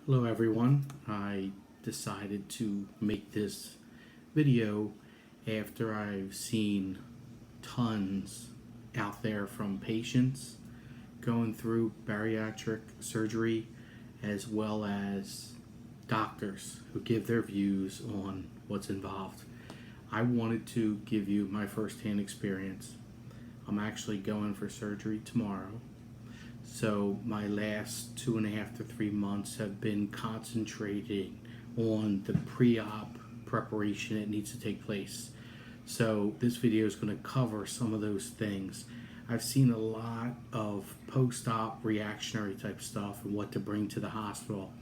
Hello everyone. I decided to make this video after I've seen tons out there from patients going through bariatric surgery as well as doctors who give their views on what's involved. I wanted to give you my firsthand experience. I'm actually going for surgery tomorrow. So my last 2.5 to 3 months have been concentrating on the pre-op preparation that needs to take place. So this video is going to cover some of those things. I've seen a lot of post-op reactionary type stuff and what to bring to the hospital.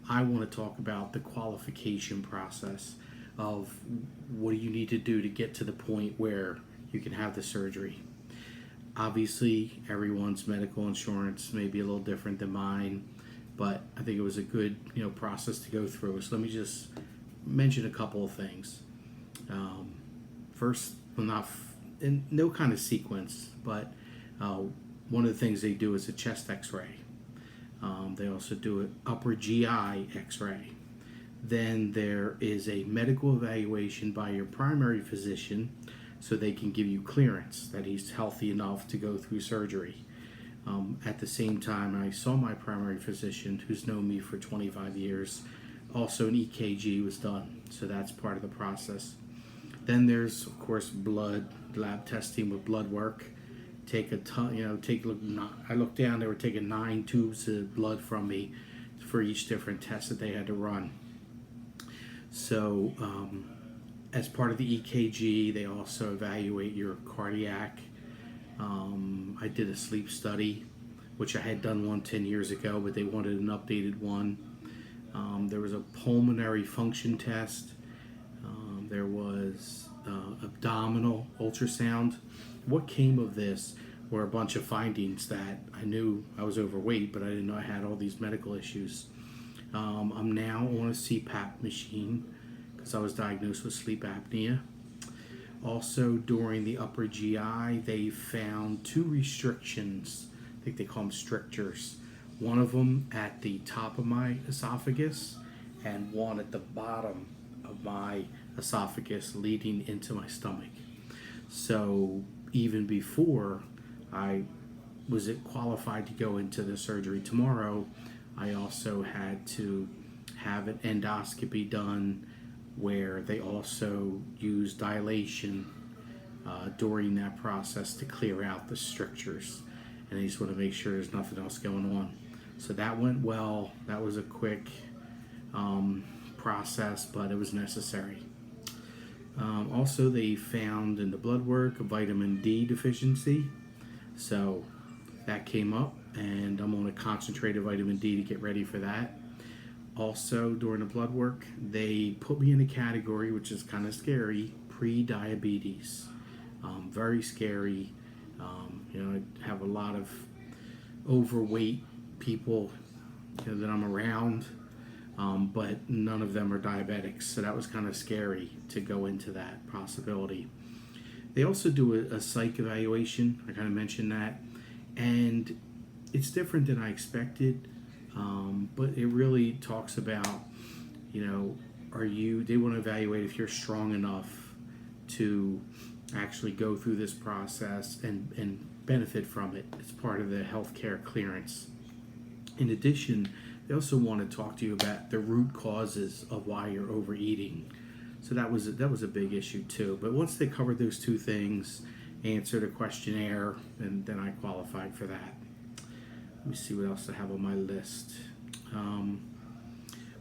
I want to talk about the qualification process of what do you need to do to get to the point where you can have the surgery. Obviously, everyone's medical insurance may be a little different than mine, but I think it was a good, process to go through. So let me just mention a couple of things. First, in no kind of sequence, but one of the things they do is a chest X-ray. They also do an upper GI X-ray. Then there is a medical evaluation by your primary physician, so they can give you clearance that he's healthy enough to go through surgery. At the same time, I saw my primary physician, who's known me for 25 years. Also, an EKG was done, so that's part of the process. Then there's, of course, blood lab testing with blood work. I looked down. They were taking 9 tubes of blood from me for each different test that they had to run. So, as part of the EKG, they also evaluate your cardiac. I did a sleep study, which I had done one 10 years ago, but they wanted an updated one. There was a pulmonary function test. There was abdominal ultrasound. What came of this were a bunch of findings that I knew I was overweight, but I didn't know I had all these medical issues. I'm now on a CPAP machine, I was diagnosed with sleep apnea. Also, during the upper GI, they found 2 restrictions. I think they call them strictures. One of them at the top of my esophagus and one at the bottom of my esophagus leading into my stomach. So even before I was qualified to go into the surgery tomorrow, I also had to have an endoscopy done where they also use dilation during that process to clear out the strictures. And they just want to make sure there's nothing else going on. So that went well. That was a quick process, but it was necessary. Also, they found in the blood work a vitamin D deficiency. So that came up, and I'm on a concentrated vitamin D to get ready for that. Also, during the blood work, they put me in a category, which is kind of scary, pre-diabetes. Very scary. I have a lot of overweight people that I'm around, but none of them are diabetics. So that was kind of scary to go into that possibility. They also do a psych evaluation. I kind of mentioned that. And it's different than I expected. But it really talks about, they want to evaluate if you're strong enough to actually go through this process and benefit from it. It's part of the healthcare clearance. In addition, they also want to talk to you about the root causes of why you're overeating. So that was a big issue too. But once they covered those 2 things, answered a questionnaire, and then I qualified for that. Let me see what else I have on my list.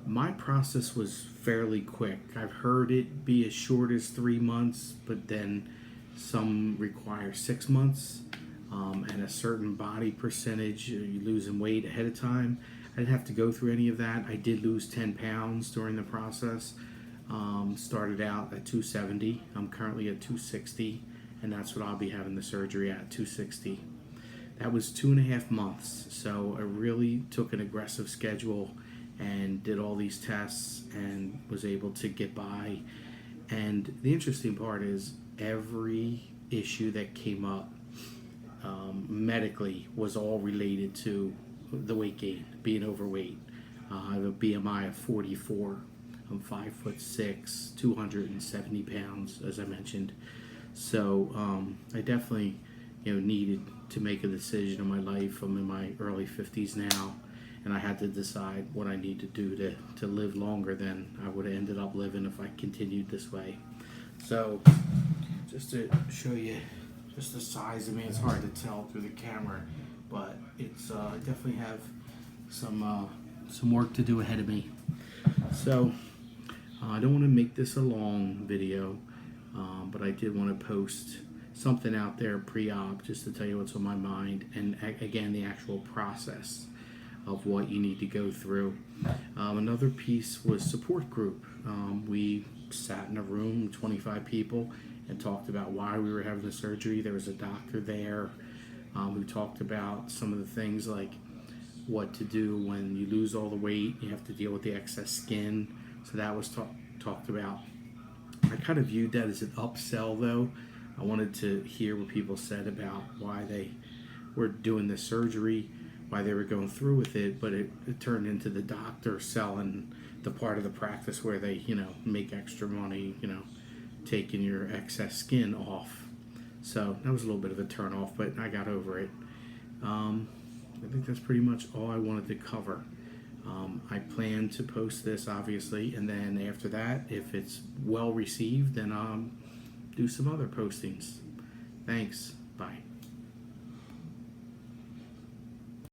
My process was fairly quick. I've heard it be as short as 3 months, but then some require 6 months, and a certain body percentage, you losing weight ahead of time. I didn't have to go through any of that. I did lose 10 pounds during the process. Started out at 270. I'm currently at 260, and that's what I'll be having the surgery at, 260. That was 2.5 months, so I really took an aggressive schedule and did all these tests and was able to get by. And the interesting part is every issue that came up medically was all related to the weight gain, being overweight. I have a BMI of 44. I'm 5'6", 270 pounds, as I mentioned. So I definitely, needed to make a decision in my life. I'm in my early 50s now, and I had to decide what I need to do to live longer than I would have ended up living if I continued this way. So just to show you just the size of me, it's hard to tell through the camera, but it's I definitely have some work to do ahead of me. So I don't want to make this a long video, but I did want to post something out there pre-op just to tell you what's on my mind, and again, the actual process of what you need to go through. Another piece was support group. We sat in a room, 25 people, and talked about why we were having the surgery. There was a doctor there who talked about some of the things like what to do when you lose all the weight. You have to deal with the excess skin. So that was talked about. I kind of viewed that as an upsell, though. I wanted to hear what people said about why they were doing the surgery, why they were going through with it, but it turned into the doctor selling the part of the practice where they, make extra money, taking your excess skin off. So that was a little bit of a turn off, but I got over it. I think that's pretty much all I wanted to cover. I plan to post this, obviously, and then after that, if it's well received, then do some other postings. Thanks. Bye.